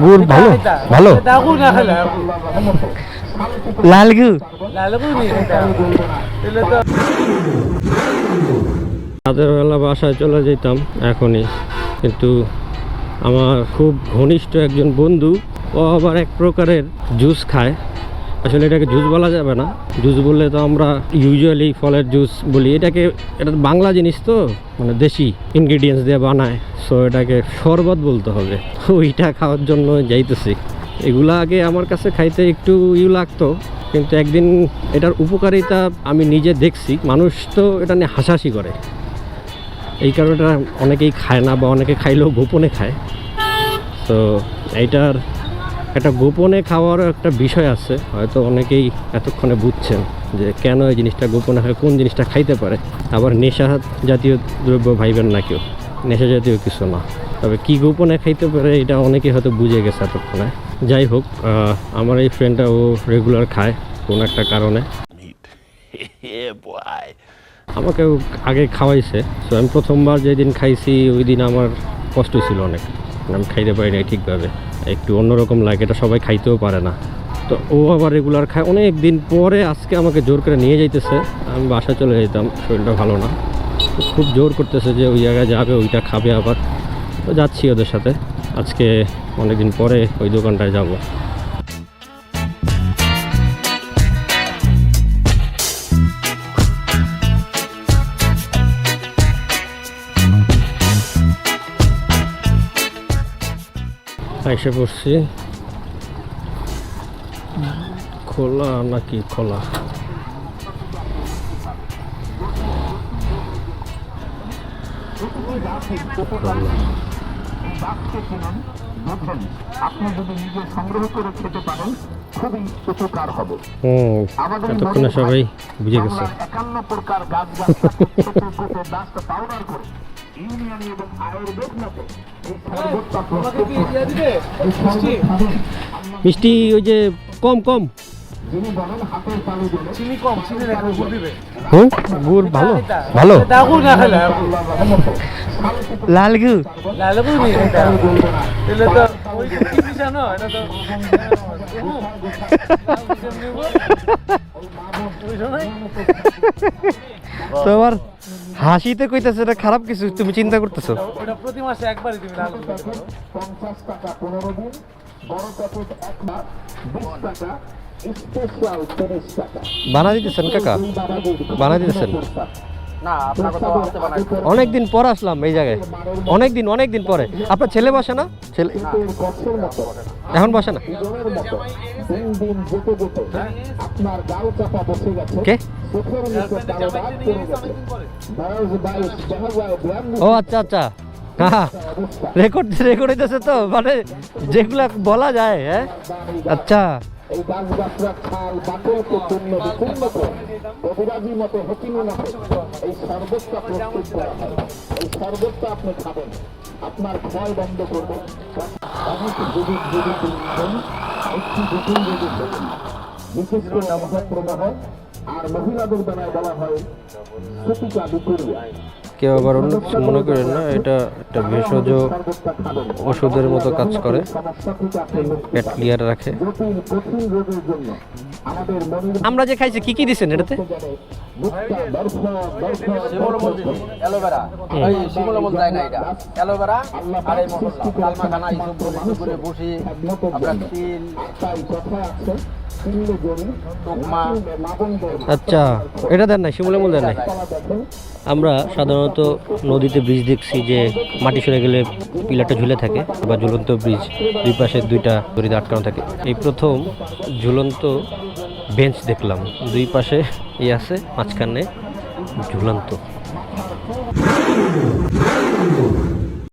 গুড় ভালো ভালো লাল গু রাতের বেলা বাসায় চলে যেতাম এখনই, কিন্তু আমার খুব ঘনিষ্ঠ একজন বন্ধু, ও আবার এক প্রকারের জুস খায়। আসলে এটাকে জুস বলা যাবে না, জুস বললে তো আমরা ইউজুয়ালি ফলের জুস বলি। এটা বাংলা জিনিস তো, মানে দেশি ইনগ্রিডিয়েন্টস দিয়ে বানায়, সো এটাকে শরবত বলতে হবে। ওইটা খাওয়ার জন্য যাইতেছি। এগুলা আগে আমার কাছে খাইতে একটু লাগতো, কিন্তু একদিন এটার উপকারিতা আমি নিজে দেখছি। মানুষ তো এটা নিয়ে হাসাহাসি করে, এই কারণে এটা অনেকেই খায় না, বা অনেকে খাইলেও গোপনে খায়। তো এইটার একটা গোপনে খাওয়ারও একটা বিষয় আছে, হয়তো অনেকেই এতক্ষণে বুঝছেন যে কেন এই জিনিসটা গোপনে হয়, কোন জিনিসটা খাইতে পারে। আবার নেশা জাতীয় দ্রব্য ভাইবেন না কেউ, নেশা জাতীয় কিছু না। তবে কি গোপনে খাইতে পারে এটা অনেকেই হয়তো বুঝে গেছে এতক্ষণে। যাই হোক, আমার এই ফ্রেন্ডটা ও রেগুলার খায় কোনো একটা কারণে, আমাকেও আগে খাওয়াইছে। তো আমি প্রথমবার যেদিন খাইছি ওই দিন আমার কষ্ট ছিল অনেক, আমি খাইতে পারি না ঠিকভাবে, একটু অন্যরকম লাগে, এটা সবাই খাইতেও পারে না। তো ও আবার রেগুলার খায়। অনেক দিন পরে আজকে আমাকে জোর করে নিয়ে যাইতেছে, আমি বাসায় চলে যেতাম, শরীরটা ভালো না, খুব জোর করতেছে যে ওই জায়গায় যাবে, ওইটা খাবে আবার। তো যাচ্ছি ওদের সাথে, আজকে অনেকদিন পরে ওই দোকানটায় যাব। এসে পড়ছি, খোলা নাকি খোলা? এতক্ষণে সবাই বুঝে গেছে। মিষ্টি ওই যে কম কম, গুড় ভালো ভালো, লাল গু তোমার হাসিতে কইতেছে এটা খারাপ কিছু, তুমি চিন্তা করতেছো। প্রতি মাসে একবারই তুমি লাল গু 50 টাকা 15 দিন, বড় প্যাকেট 1 মাস 20 টাকা, স্পেশাল 30 টাকা। বানা দিতেছেন কাকা, বানা দিতেছেন না? আপনার কথা বলতে বানাই। অনেকদিন পর আসলাম এই জায়গায়, অনেকদিন পরে। আপনার ছেলে বসে না? ছেলে এখন বসে না? কে? ও আচ্ছা আচ্ছা, হ্যাঁ রেকর্ড হইতেছে তো, মানে যেগুলা বলা যায়। হ্যাঁ আচ্ছা, এই গাছগাছরা খাল বাকলকে পূর্ণ বিপূর্ণ করে কবিরাজির মতো হকিমের মতো এই শরবতটা প্রস্তুত করা হয়। এই শরবতটা আপনি খাবেন, আপনার ভয় বন্ধ করবে। বিশেষ করে প্রবাহ আর মহিলাদের বেলায় বলা হয় সুতিকা বিকুরিয়া। কেউ আবার অন্য কিছু মনে করেন না, এটা একটা ভেষজ ওষুধের মতো কাজ করে, পেট ক্লিয়ার রাখে। আমরা যে খাইছি কি কি দিচ্ছেন এটাতে? অ্যালোভেরা, এই শিমুলমল দেয় না, এটা অ্যালোভেরা আর এই মশলা কালমাখানা এই সব করে বসি আমরা তিল আচ্ছা এটা দেন নাই, শিমুলমল দেন নাই। আমরা সাধারণত নদীতে ব্রিজ দেখছি যে মাটি সরে গেলে পিলারটা ঝুলে থাকে, বা ঝুলন্ত ব্রিজ, দুই পাশে দুইটা দড়িতে আটকানো থাকে। এই প্রথম ঝুলন্ত বেঞ্চ দেখলাম, দুই পাশে আছে, মাঝখানে ঝুলন্ত।